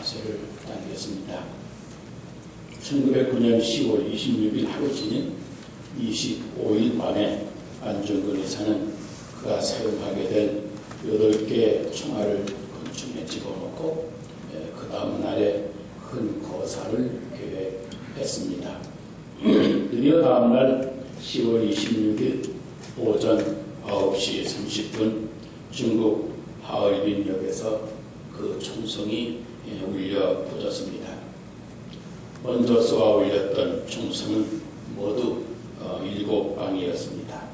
말세를 나누겠습니다. 1909년 10월 26일 하루 지닌 25일 밤에 안중근 의사는 그가 사용하게 될 8개의 총알을 건축에 집어넣고 그 다음 날에 큰 거사를 계획했습니다. 드디어 다음 날 10월 26일 오전 9시 30분 중국 하얼빈역에서 그 총성이 울려 퍼졌습니다. 먼저 쏘아 올렸던 총성은 모두 7방이었습니다.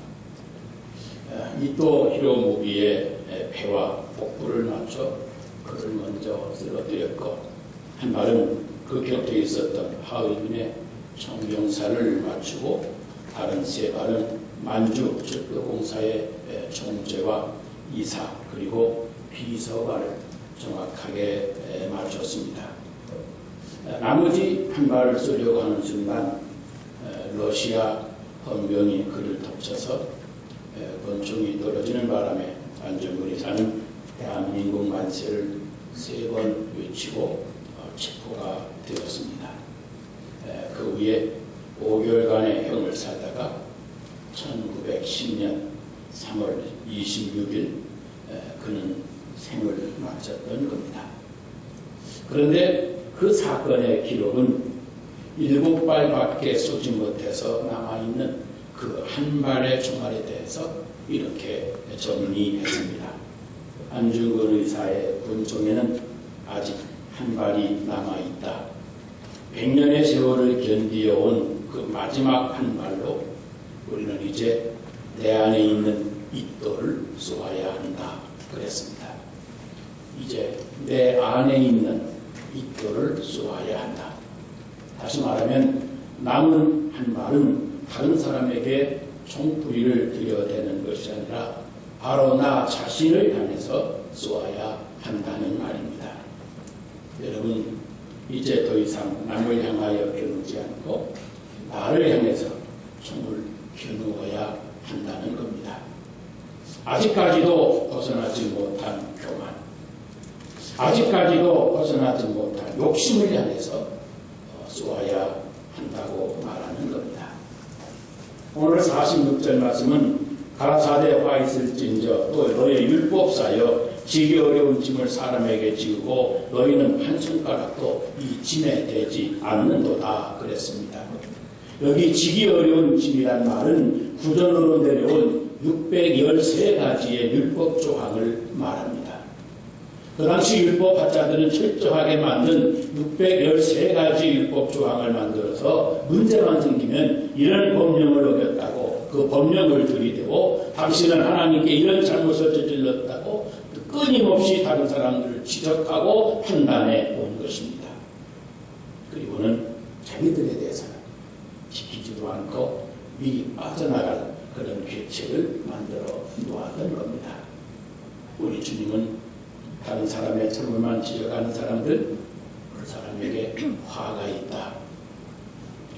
이토 히로무기의 배와 복부를 맞춰 그를 먼저 쓰러뜨렸고, 한 발은 그 곁에 있었던 하얼빈의 총병사를 맞추고, 다른 3발은 만주 철도공사의 총재와 이사 그리고 비서관을 정확하게 맞췄습니다. 나머지 한 발을 쏘려고 하는 순간 러시아 헌병이 그를 덮쳐서 권총이 떨어지는 바람에 안중근 의사는 대한민국 만세를 3번 외치고 체포가 되었습니다. 그 후에 5개월간의 형을 살다가 1910년 3월 26일 그는 생을 마쳤던 겁니다. 그런데 그 사건의 기록은 7발밖에 쏘지 못해서 남아있는 그 한 발의 총알에 대해서 이렇게 정리했습니다. 안중근 의사의 군총에는 아직 한 발이 남아있다. 100년의 세월을 견디어온 그 마지막 한 발로 우리는 이제 내 안에 있는 이토를 쏘아야 한다 그랬습니다. 이제 내 안에 있는 이토를 쏘아야 한다. 다시 말하면 남은 한 발은 다른 사람에게 총구리를 들여대는 것이 아니라 바로 나 자신을 향해서 쏘아야 한다는 말입니다. 여러분, 이제 더 이상 남을 향하여 겨누지 않고 나를 향해서 총을 겨누어야 한다는 겁니다. 아직까지도 벗어나지 못한 교만, 아직까지도 벗어나지 못한 욕심을 향해서 쏘아야 한다고 말하는 겁니다. 오늘 46절 말씀은 가라사대 화 있을진저 또 너의 율법사여 지기 어려운 짐을 사람에게 지우고 너희는 한 손가락도 이 짐에 대지 않는도다 그랬습니다. 여기 지기 어려운 짐이란 말은 구전으로 내려온 613가지의 율법 조항을 말합니다. 그 당시 율법학자들은 철저하게 만든 613가지 율법 조항을 만들어서 문제만 생기면 이런 법령을 어겼다고 그 법령을 들이대고 당신은 하나님께 이런 잘못을 저질렀다고 끊임없이 다른 사람들을 지적하고 판단해 온 것입니다. 그리고는 자기들에 대해서는 지키지도 않고 미리 빠져나갈 그런 규칙을 만들어 놓았던 겁니다. 우리 주님은 다른 사람의 잘못만 지적하는 사람들, 그 사람에게 화가 있다.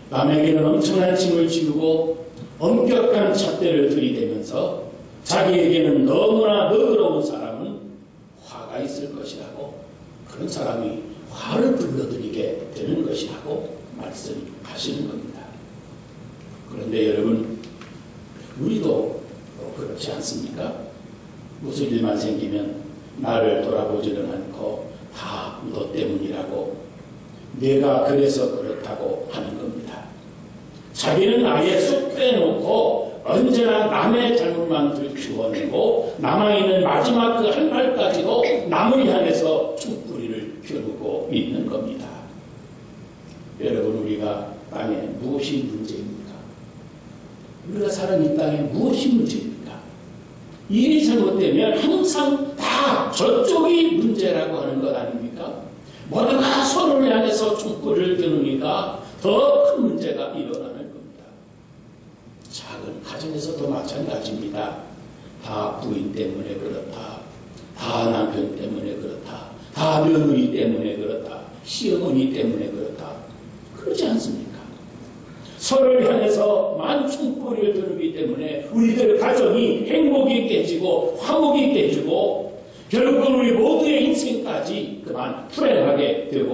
남에게는 엄청난 짐을 지우고 엄격한 잣대를 들이대면서 자기에게는 너무나 너그러운 사람은 화가 있을 것이라고, 그런 사람이 화를 불러들이게 되는 것이라고 말씀하시는 겁니다. 그런데 여러분, 우리도 그렇지 않습니까? 무슨 일만 생기면 나를 돌아보지는 않고 다 너 때문이라고, 내가 그래서 그렇다고 하는 겁니다. 자기는 아예 쏙 빼놓고 언제나 남의 잘못만 들추어내고 남아있는 마지막 그 한 발까지도 남을 향해서 총구리를 겨누고 있는 겁니다. 여러분, 우리가 땅에 무엇이 문제입니까? 우리가 사는 이 땅에 무엇이 문제입니까? 일이 잘못되면 항상 다 저쪽이 문제라고 하는 것 아닙니까? 모두가 서로를 향해서 총구리를 겨누니까 더 큰 문제가 일어나는 겁니다. 작은 가정에서도 마찬가지입니다. 다 부인 때문에 그렇다, 다 남편 때문에 그렇다, 다 며느리 때문에 그렇다, 시어머니 때문에 그렇다, 그렇지 않습니까? 서로를 향해서 만총꼬리를 겨누기 때문에 우리들 가정이 행복이 깨지고 화목이 깨지고 결국은 우리 모두의 인생까지 그만 불행하게 되고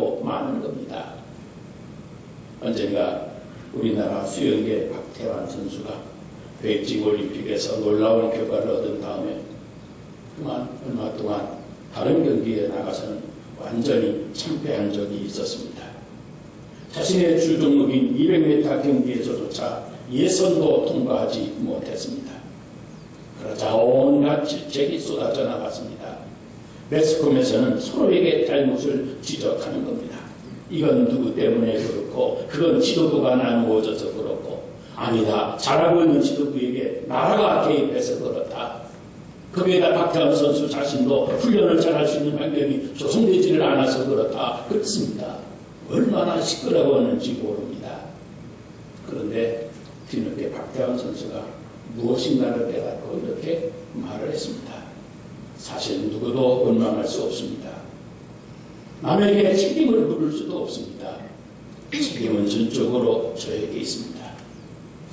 겁니다. 언젠가 우리나라 수영계 박태환 선수가 베이징 올림픽에서 놀라운 결과를 얻은 다음에 그만 얼마 동안 다른 경기에 나가서는 완전히 참패한 적이 있었습니다. 자신의 주 종목인 200m 경기에서조차 예선도 통과하지 못했습니다. 그러자 온갖 질책이 쏟아져 나갔습니다. 매스컴에서는 서로에게 잘못을 지적하는 겁니다. 이건 누구 때문에 그렇고 그건 지도부가 나누어져서 그렇고 아니다. 잘하고 있는 지도부에게 나라가 개입해서 그렇다. 거기에다 박태환 선수 자신도 훈련을 잘할 수 있는 환경이 조성되지를 않아서 그렇다. 그렇습니다. 얼마나 시끄러웠는지 모릅니다. 그런데 뒤늦게 박태환 선수가 무엇인가를 깨닫고 이렇게 말을 했습니다. 사실 누구도 원망할 수 없습니다. 남에게 책임을 물을 수도 없습니다. 책임은 전적으로 저에게 있습니다.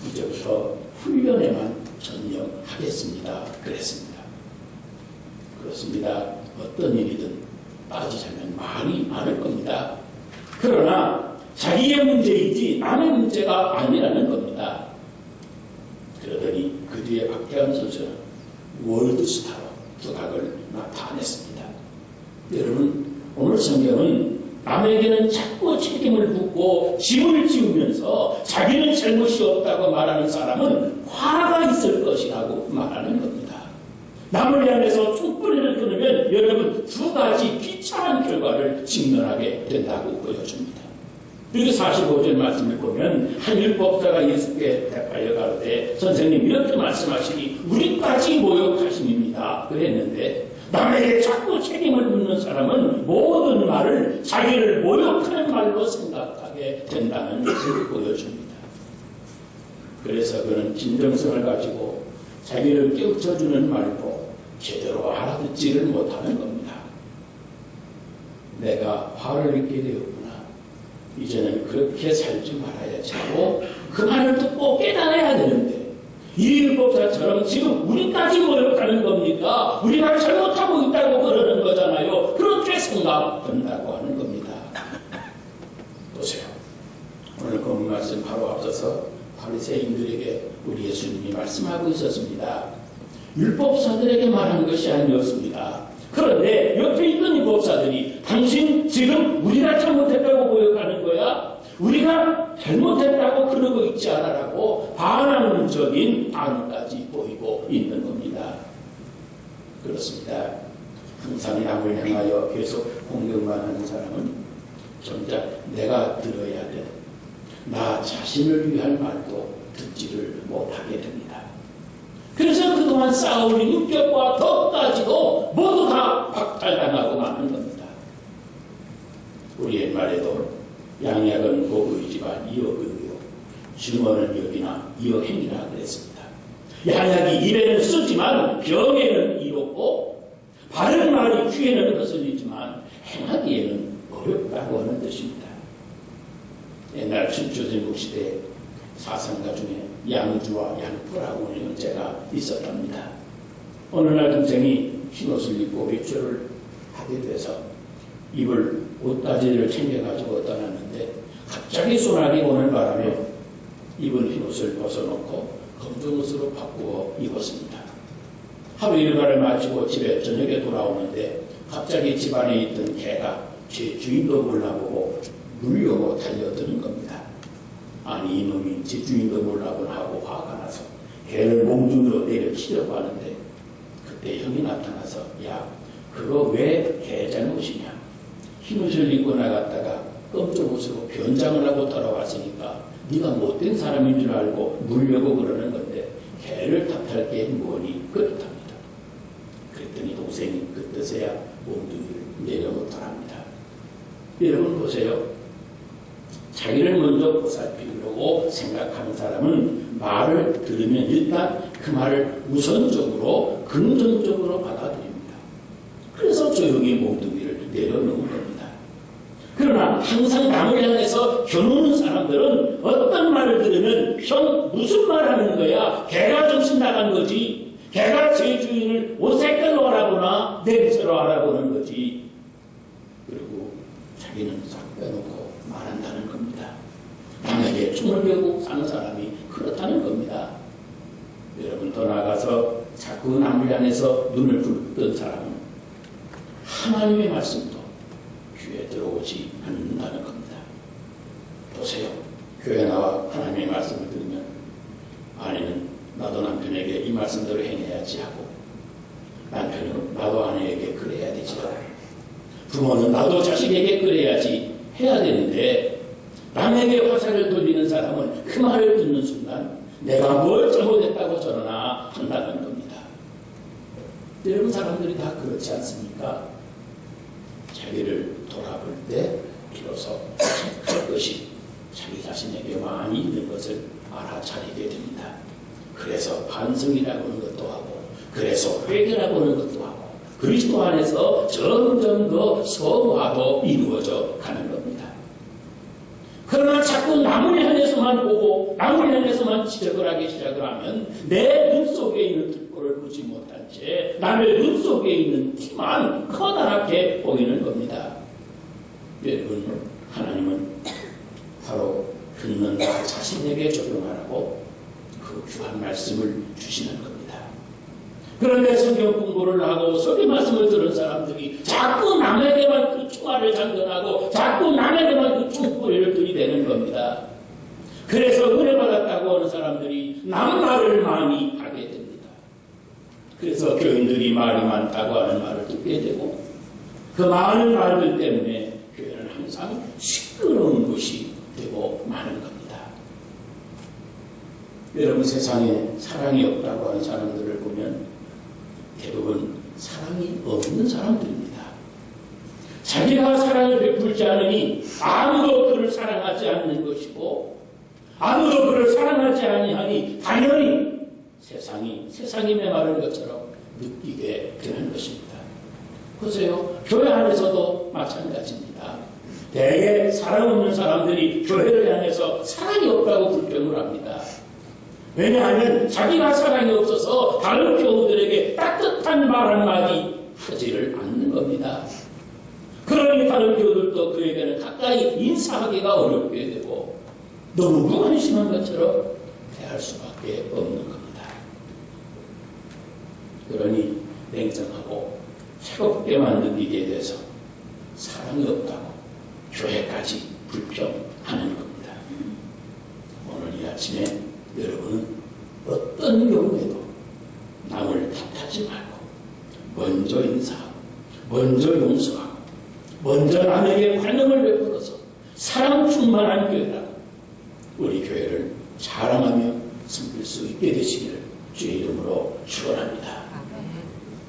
이제부터 훈련에만 전념하겠습니다. 그랬습니다. 그렇습니다. 어떤 일이든 따지자면 말이 많을 겁니다. 그러나 자기의 문제이지 남의 문제가 아니라는 겁니다. 그러더니 그 뒤에 박태환 선수는 월드스타로 두각을 나타냈습니다. 여러분, 오늘 성경은 남에게는 자꾸 책임을 묻고 짐을 지우면서 자기는 잘못이 없다고 말하는 사람은 화가 있을 것이라고 말하는 겁니다. 남을 향해서 촛불을 끊으면 여러분 두 가지 비참한 결과를 직면하게 된다고 보여줍니다. 여기 45절 말씀을 보면 한 율법사가 예수께 대하여 가로되 선생님 이렇게 말씀하시니 우리까지 모욕하심입니다. 그랬는데 남에게 자꾸 책임을 묻는 사람은 모든 말을 자기를 모욕하는 말로 생각하게 된다는 것을 보여줍니다. 그래서 그는 진정성을 가지고 자기를 깨우쳐주는 말도 제대로 알아듣지를 못하는 겁니다. 내가 화를 내게 되었구나. 이제는 그렇게 살지 말아야지 하고 그 말을 듣고 깨달아야 되는데 이 율법사처럼 지금 우리까지 모욕하는 겁니까? 우리가 잘못하고 있다고 그러는 거잖아요. 그렇게 생각한다고 하는 겁니다. 보세요. 오늘 본 말씀 바로 앞서서 바리새인들에게 우리 예수님이 말씀하고 있었습니다. 율법사들에게 말한 것이 아니었습니다. 그런데 옆에 있던 율법사들이 당신 지금 우리가 잘못했다고 모욕하는 거야? 우리가 잘못했다고 그러고 있지 않아라고 반항적인 반응까지 보이고 있는 겁니다. 그렇습니다. 항상 남을 향하여 계속 공격만 하는 사람은 정작 내가 들어야 되는 나 자신을 위한 말도 듣지를 못하게 됩니다. 그래서 그동안 쌓아올린 인격과 덕까지도 모두 다 박탈당하고 마는 겁니다. 우리 옛말에도 양약은 고의지만 이어의요 증언은 여기나 이어행이라 그랬습니다. 양약이 입에는 쓰지만 병에는 이롭고 바른 말이 귀에는 거슬리지만 행하기에는 어렵다고 하는 뜻입니다. 옛날 춘추전국 시대 사상가 중에 양주와 양포라고 하는 형제가 있었답니다. 어느 날 동생이 흰옷을 입고 외출을 하게 돼서 입을 옷가지를 챙겨가지고 떠났는데 갑자기 소나기 오는 바람에 입은 흰옷을 벗어놓고 검정 옷으로 바꾸어 입었습니다. 하루 일과를 마치고 집에 저녁에 돌아오는데 갑자기 집안에 있던 개가 제 주인도 몰라보고 물려고 달려드는 겁니다. 아니 이놈이 제 주인도 몰라보나 하고 화가 나서 개를 몽둥이로 내려치려고 하는데 그때 형이 나타나서 야 그거 왜 개 잘못이냐. 흰옷을 입고 나갔다가 검정 옷으로 변장을 하고 돌아왔으니까 네가 못된 사람인 줄 알고 물려고 그러는 건데 개를 탓할 게 뭐니 그렇답니다. 그랬더니 동생이 그때서야 몽둥이를 내려놓더랍니다. 여러분 보세요. 자기를 먼저 보살피려고 생각하는 사람은 말을 들으면 일단 그 말을 우선적으로 긍정적으로 받아들입니다. 그래서 조용히 몽둥이를 내려놓은 겁니다. 그러나 항상 남을 향해서 겨누는 사람들은 어떤 말을 들으면 형 무슨 말 하는 거야? 개가 정신 나간 거지. 개가 제 주인을 옷 색깔로 알아보나 냄새로 알아보는 거지. 그리고 자기는 싹 빼놓고 말한다는 겁니다. 남에게 총을 겨고 사는 사람이 그렇다는 겁니다. 여러분, 더 나아가서 자꾸 남을 향해서 눈을 붉던 사람은 하나님의 말씀도 귀에 들어오지 않는다는 겁니다. 보세요. 교회 나와 하나님의 말씀을 들으면 아내는 나도 남편에게 이 말씀대로 행해야지 하고, 남편은 나도 아내에게 그래야 되지 하고, 부모는 나도 자식에게 그래야지 해야 되는데, 남에게 화살을 돌리는 사람은 그 말을 듣는 순간 내가 뭘 잘못했다고 저러나 한다는 겁니다. 여러분, 사람들이 다 그렇지 않습니까? 자기를 돌아볼 때 비로소 할 것이 자기 자신에게 많이 있는 것을 알아차리게 됩니다. 그래서 반성이라고 하는 것도 하고, 그래서 회개라고 하는 것도 하고, 그리스도 안에서 점점 더 성화도 이루어져 가는 겁니다. 그러나 자꾸 남을 향해서만 보고 남을 향해서만 지적을 하기 시작을 하면 내 눈 속에 있는 특보를 보지 못한 채 남의 눈 속에 있는 티만 커다랗게 보이는 겁니다. 여러분, 하나님은 바로 듣는 나 자신에게 적용하라고 그 귀한 말씀을 주시는 겁니다. 그런데 성경 공부를 하고 성경 말씀을 들은 사람들이 자꾸 남에게만 그 총알을 장전하고 자꾸 남에게만 그 총구리를 들이대는 겁니다. 그래서 은혜 받았다고 하는 사람들이 남 말을 많이 하게 됩니다. 그래서 교인들이 말이 많다고 하는 말을 듣게 되고, 그 많은 말들 때문에 교회는 항상 시끄러운 곳이 되고 마는 겁니다. 여러분, 세상에 사랑이 없다고 하는 사람들을 보면 대부분 사랑이 없는 사람들입니다. 자기가 사랑을 베풀지 않으니 아무도 그를 사랑하지 않는 것이고, 아무도 그를 사랑하지 아니하니 당연히 세상이 메마른 것처럼 느끼게 되는 것입니다. 보세요. 교회 안에서도 마찬가지입니다. 대개 사랑 없는 사람들이 교회를 향해서 사랑이 없다고 불평을 합니다. 왜냐하면 자기가 사랑이 없어서 다른 교우들에게 따뜻한 말 한마디 하지를 않는 겁니다. 그러니 다른 교우들도 그에게는 가까이 인사하기가 어렵게 되고 너무 무관심한 것처럼 대할 수밖에 없는 겁니다. 그러니 냉정하고 차갑게만 느끼게 돼서 사랑이 없다고 교회까지 불평하는 겁니다. 오늘 이 아침에 여러분은 어떤 경우에도 남을 탓하지 말고 먼저 인사하고 먼저 용서하고 먼저 남에게 관용을 베풀어서 사랑 충만한 교회라고 우리 교회를 자랑하며 섬길 수 있게 되시기를 주의 이름으로 축원합니다.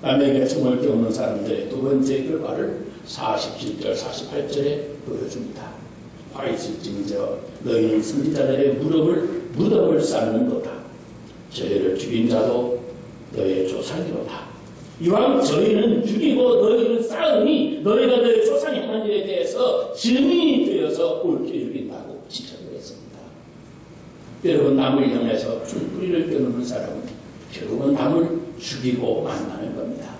남에게 정을 깨우는 사람들의 두 번째 결과를 47절 48절에 보여줍니다. 화 있을지니저 너희는 선지자들의 무덤을 쌓는도다. 저희를 죽인 자도 너희의 조상이로다. 이왕 저희는 죽이고 너희는 쌓으니 너희가 너희 조상의 행한 일에 대해서 증인이 되어서 옳게 여긴다고 지적을 했습니다. 여러분, 남을 향해서 풀뿌리를 껴놓는 사람은 결국은 남을 죽이고 만나는 겁니다.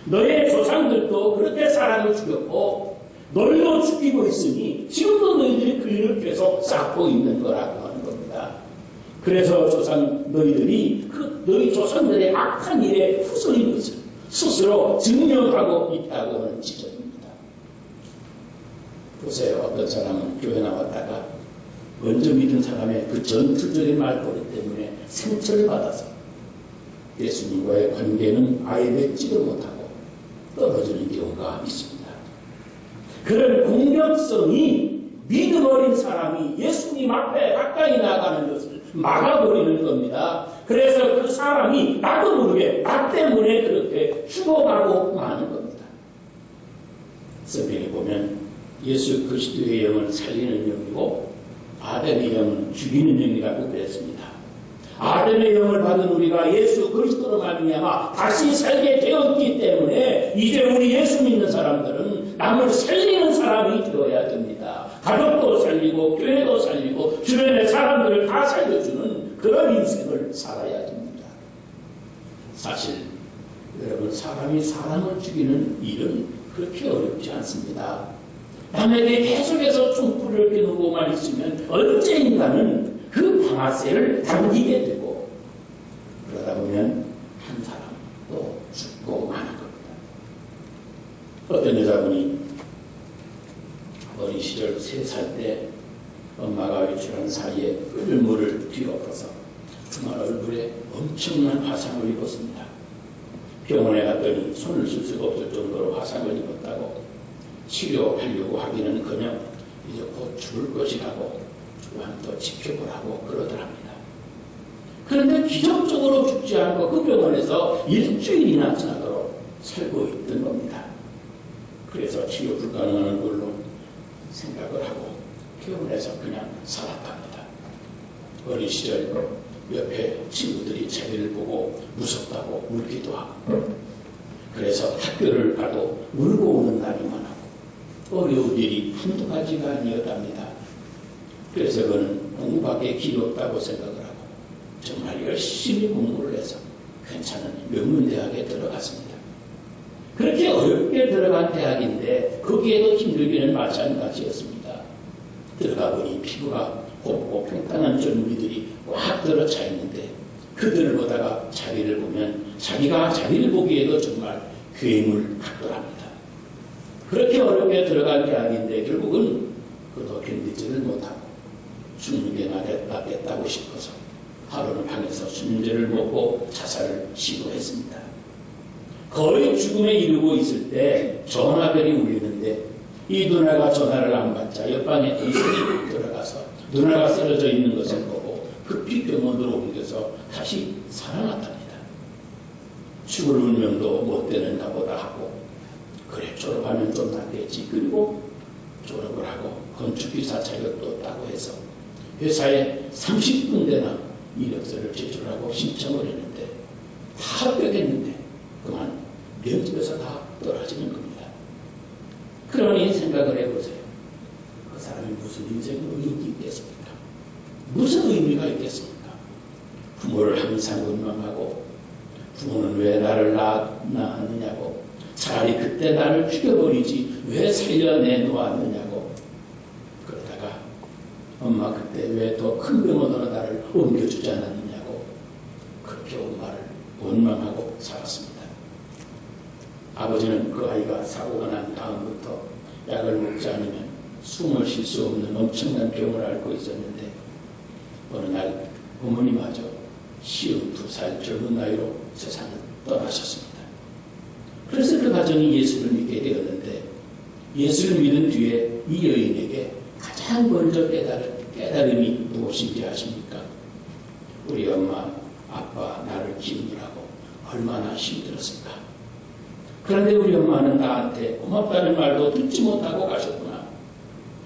너의 조상들도 그렇게 사람을 죽였고 너희도 죽이고 있으니 지금도 너희들이 그 일을 계속 쌓고 있는 거라고 하는 겁니다. 그래서 너희들이 너희 조상들의 악한 일에 후손인 것을 스스로 증명하고 있다고 하는 지적입니다. 보세요. 어떤 사람은 교회 나왔다가 먼저 믿은 사람의 그 전투적인 말버릇 때문에 상처를 받아서 예수님과의 관계는 아예 맺지도 못하고 떨어지는 경우가 있습니다. 그런 공격성이 믿음 어린 사람이 예수님 앞에 가까이 나가는 것을 막아버리는 겁니다. 그래서 그 사람이 나도 모르게 나 때문에 그렇게 죽어가고 마는 겁니다. 성경에 보면 예수 그리스도의 영을 살리는 영이고 아담의 영은 죽이는 영이라고 그랬습니다. 아담의 영을 받은 우리가 예수 그리스도로 말미암아 다시 살게 되었기 때문에 이제 우리 예수 믿는 사람들은 남을 살리는 사람이 되어야 됩니다. 가족도 살리고 교회도 살리고 주변의 사람들을 다 살려주는 그런 인생을 살아야 됩니다. 사실 여러분, 사람이 사람을 죽이는 일은 그렇게 어렵지 않습니다. 남에게 계속해서 충풀을 겨누고만 있으면 언젠가는 그 방아쇠를 당기게 되고, 그러다 보면 한 사람 또 죽고 마는 겁니다. 어떤 여자분이 어린 시절 3살 때 엄마가 외출한 사이에 끓는 물을 뒤로 퍼서 정말 얼굴에 엄청난 화상을 입었습니다. 병원에 갔더니 손을 쓸 수가 없을 정도로 화상을 입었다고 치료하려고 하기는커녕 이제 곧 죽을 것이라고 조금 더 지켜보라고 그러더랍니다. 그런데 기적적으로 죽지 않고 그 병원에서 일주일이나 지나도록 살고 있던 겁니다. 그래서 치료 불가능한 걸로 생각을 하고 병원에서 그냥 살았답니다. 어린 시절 옆에 친구들이 자기를 보고 무섭다고 울기도 하고, 그래서 학교를 가도 울고 오는 날이 많았고 어려운 일이 한두 가지가 아니었답니다. 그래서 그는 공부밖에 길이 없다고 생각을 하고 정말 열심히 공부를 해서 괜찮은 명문대학에 들어갔습니다. 그렇게 어렵게 들어간 대학인데 거기에도 힘들기는 마찬가지였습니다. 들어가 보니 피부가 곱고 평탄한 젊은이들이 꽉 들어차 있는데 그들을 보다가 자기를 보면 자기가 자기를 보기에도 정말 괴물 같더랍니다. 그렇게 어렵게 들어간 대학인데 결국은 그도 견디지를 못하고 죽는 게 낫겠다고 싶어서 하루는 방에서 수면제를 먹고 자살을 시도했습니다. 거의 죽음에 이르고 있을 때 전화벨이 울리는데 이 누나가 전화를 안 받자 옆방에 동생이 들어가서 누나가 쓰러져 있는 것을 보고 급히 병원으로 옮겨서 다시 살아났답니다. 죽을 운명도 못 되는가 보다 하고, 그래 졸업하면 좀 낫겠지. 그리고 졸업을 하고 건축기사 자격도 따고 해서 회사에 30군데나 이력서를 제출하고 신청을 했는데 다 합격했는데 그만 면접에서 다 떨어지는 겁니다. 그러니 생각을 해보세요. 그 사람이 무슨 인생으로 의미 있겠습니까? 무슨 의미가 있겠습니까? 부모를 항상 원망하고 부모는 왜 나를 낳았느냐고, 차라리 그때 나를 죽여버리지 왜 살려내 놓았느냐고, 그러다가 엄마 그때 왜 더 큰 병원으로 나를 옮겨주지 않았느냐고 그렇게 엄마를 원망하고 살았습니다. 아버지는 그 아이가 사고가 난 다음부터 약을 먹지 않으면 숨을 쉴 수 없는 엄청난 병을 앓고 있었는데 어느 날 어머니마저 52살 젊은 나이로 세상을 떠나셨습니다. 그래서 그 가정이 예수를 믿게 되었는데, 예수를 믿은 뒤에 이 여인에게 가장 먼저 깨달음이 무엇인지 아십니까? 우리 엄마, 아빠 나를 키우느라고 얼마나 힘들었을까. 그런데 우리 엄마는 나한테 고맙다는 말도 듣지 못하고 가셨구나.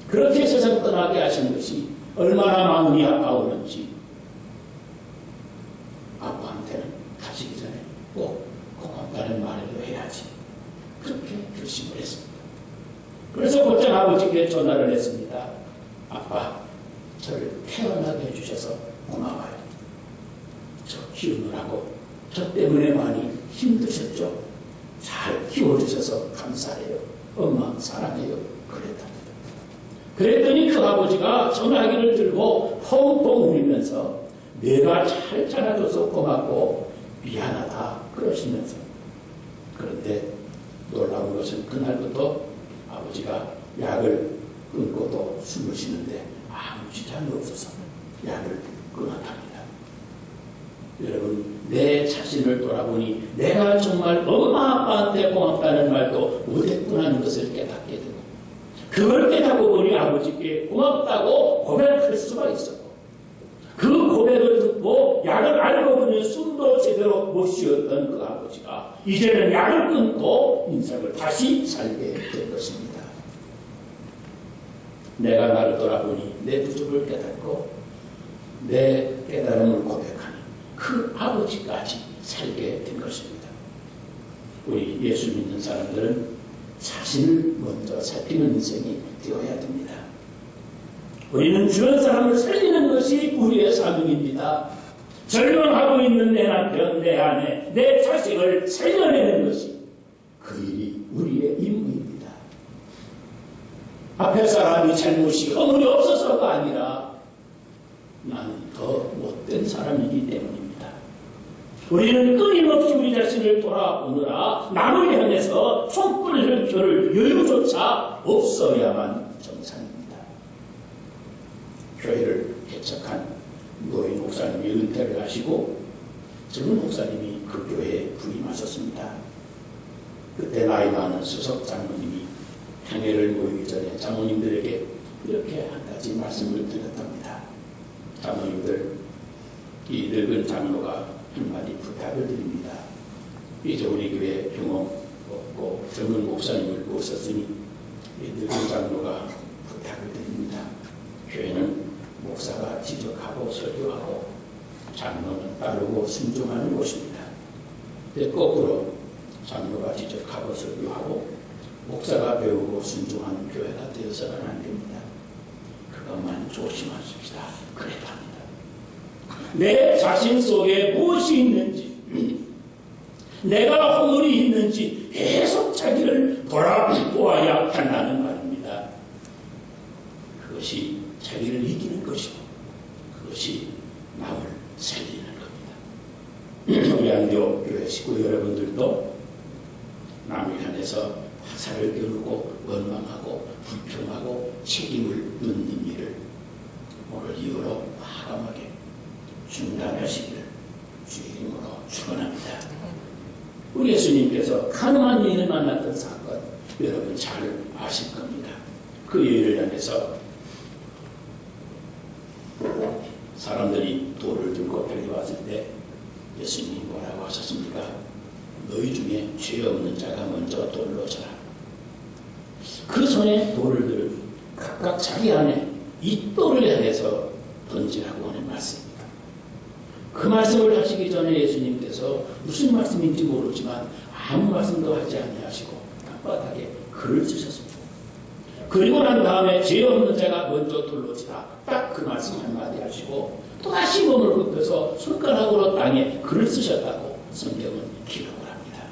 그렇게 세상 떠나게 하신 것이 얼마나 마음이 아파오는지 아빠한테는 가시기 전에 꼭 고맙다는 말이라도 해야지. 그렇게 결심을 했습니다. 그래서 곧장 아버지께 전화를 했습니다. 아빠, 저를 태어나게 해주셔서 고마워요. 저 키우느라고 저 때문에 많이 힘드셨죠? 잘 키워주셔서 감사해요. 엄마 사랑해요. 그랬답니다. 그랬더니 그 아버지가 전화기를 들고 펑펑 울면서 내가 잘 자라줘서 고맙고 미안하다 그러시면서, 그런데 놀라운 것은 그날부터 아버지가 약을 끊고도 숨을 쉬는데 아무 지장이 없어서 약을 끊었답니다. 여러분, 내 자신을 돌아보니 내가 정말 엄마 아빠한테 고맙다는 말도 못했구나는 것을 깨닫게 되고, 그걸 깨닫고 보니 아버지께 고맙다고 고백할 수가 있었고, 그 고백을 듣고 약을 알고 보니 숨도 제대로 못 쉬었던 그 아버지가 이제는 약을 끊고 인생을 다시 살게 된 것입니다. 내가 나를 돌아보니 내 부족을 깨닫고 내 깨달음을 고백하는 그 아버지까지 살게 된 것입니다. 우리 예수 믿는 사람들은 자신을 먼저 살피는 인생이 되어야 됩니다. 우리는 주변 사람을 살리는 것이 우리의 사명입니다. 절망하고 있는 내 남편, 내 아내, 내 자식을 살려내는 것이 그 일이 우리의 임무입니다. 앞에 사람이 잘못이 허물이 없어서가 아니라 나는 더 못된 사람이기 때문입니다. 우리는 끊임없이 우리 자신을 돌아보느라 남을 향해서 손불을 펼 여유조차 없어야만 정상입니다. 교회를 개척한 노인 목사님이 은퇴를 하시고 젊은 목사님이 그 교회에 부임하셨습니다. 그때 나이 많은 수석 장로님이 향회를 모이기 전에 장로님들에게 이렇게 한 가지 말씀을 드렸답니다. 장로님들, 이 늙은 장로가 한마디 부탁을 드립니다. 이제 우리 교회 경험 없고 젊은 목사님을 모셨으니 이 늙은 장로가 부탁을 드립니다. 교회는 목사가 지적하고 설교하고 장로는 따르고 순종하는 곳입니다. 거꾸로 장로가 지적하고 설교하고 목사가 배우고 순종하는 교회가 되어서는 안 됩니다. 그것만 조심하십시다. 그래도 합니다. 내 자신 속에 무엇이 있는지, 내가 허물이 있는지 계속 자기를 돌아보아야 한다는 말입니다. 그것이 자기를 이기는 것이고 그것이 남을 살리는 겁니다. 우리 안교 교회 식구 여러분들도 남을 향해서 화살을 겨누고 원망하고 불평하고 책임을 묻는 일을 오늘 이후로 과감하게 중단하시기를 주의 이름으로 축원합니다. 우리 예수님께서 가늠한 여인을 만났던 사건 여러분 잘 아실 겁니다. 그 여인을 향해서 사람들이 돌을 들고 달려왔을 때 예수님이 뭐라고 하셨습니까? 너희 중에 죄 없는 자가 먼저 돌로 쳐라. 그 손에 돌을 들고 각각 자기 안에 이 돌을 향해서 던지라고 하는 말씀입니다. 그 말씀을 하시기 전에 예수님께서 무슨 말씀인지 모르지만 아무 말씀도 하지 아니하시고 땅바닥에 글을 쓰셨습니다. 그리고 난 다음에 죄 없는 자가 먼저 돌로 치라. 딱 그 말씀 한마디 하시고 또다시 몸을 굽혀서 손가락으로 땅에 글을 쓰셨다고 성경은 기록을 합니다.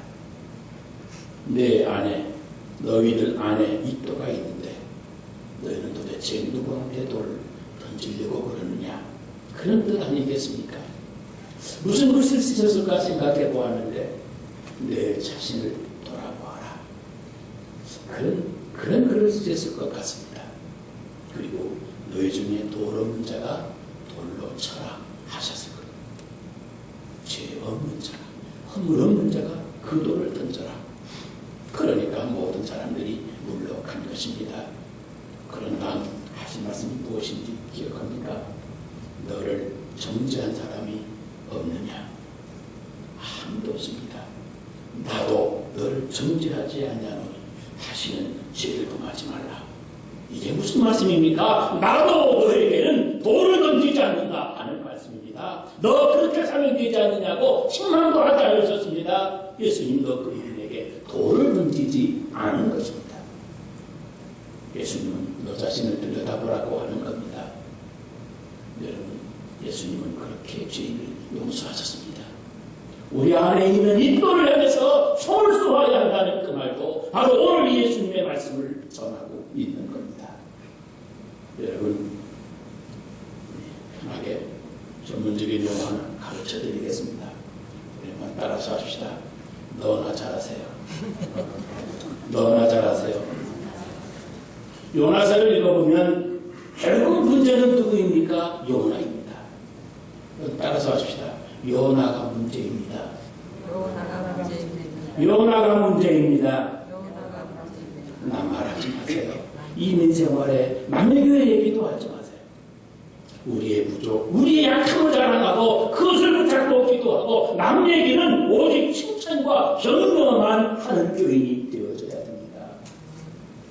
내 안에 너희들 안에 이 또가 있는데 너희는 도대체 누구한테 돌을 던지려고 그러느냐, 그런 뜻 아니겠습니까? 무슨 글을 쓰셨을까 생각해 보았는데 내 자신을 돌아보아라, 그런 글을 쓰셨을 것 같습니다. 그리고 너희 중에 돌 없는 자가 돌로 쳐라 하셨을 겁니다. 죄 없는 자가, 허물 없는 자가 그 돌을 던져라. 그러니까 모든 사람들이 물러간 것입니다. 그런 다음 하신 말씀이 무엇인지 기억합니까? 너를 정죄한 사람이 없느냐? 아무도 없습니다. 나도 너를 정죄하지 아니하노니 다시는 죄를 범하지 말라. 이게 무슨 말씀입니까? 나도 너에게는 돌을 던지지 않는다 하는 말씀입니다. 너 그렇게 살면 되지 않느냐고 책망도 하지 않으셨습니다. 예수님도 그에게 돌을 던지지 않은 것입니다. 예수님은 너 자신을 들여다보라고 하는 겁니다. 여러분, 예수님은 그렇게 죄인을 용서하셨습니다. 우리 안에 있는 이 돌을 향해서 손을 쏘아야 한다는 그 말도 바로 오늘 예수님의 말씀을 전하고 있는 겁니다. 여러분, 편하게 전문적인 용어 하나 가르쳐 드리겠습니다. 우리만 따라서 합시다. 너나 잘하세요. 너나 잘하세요. 요나서를 읽어보면 결국 문제는 누구입니까? 요나입니다. 따라서 하십시다. 요나가 문제입니다. 요나가 문제입니다. 나 말하지 마세요. 이민생활에 남녀교회 얘기도 하지 마세요. 우리의 부족, 우리의 약함을 자랑하고 그것을 붙잡고 기도하고 남 얘기는 오직 칭찬과 격려만 하는 교인이 되어져야 됩니다.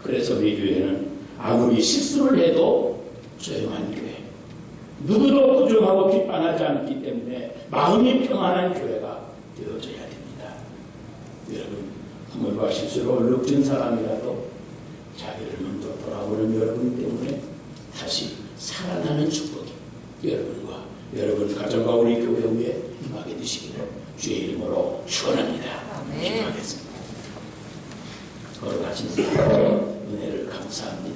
그래서 우리 교회는 아무리 실수를 해도 조용한 교회, 누구도 부정하고 비판하지 않기 때문에 마음이 평안한 교회가 되어져야 됩니다. 여러분, 허물과 실수로 얼룩진 사람이라도 자기를 먼저 돌아보는 여러분 때문에 다시 살아나는 축복이 여러분과 여러분 가정과 우리 교회 위에 임하게 되시기를 주의 이름으로 축원합니다. 기도하겠습니다. 걸어가신 은혜를 감사합니다.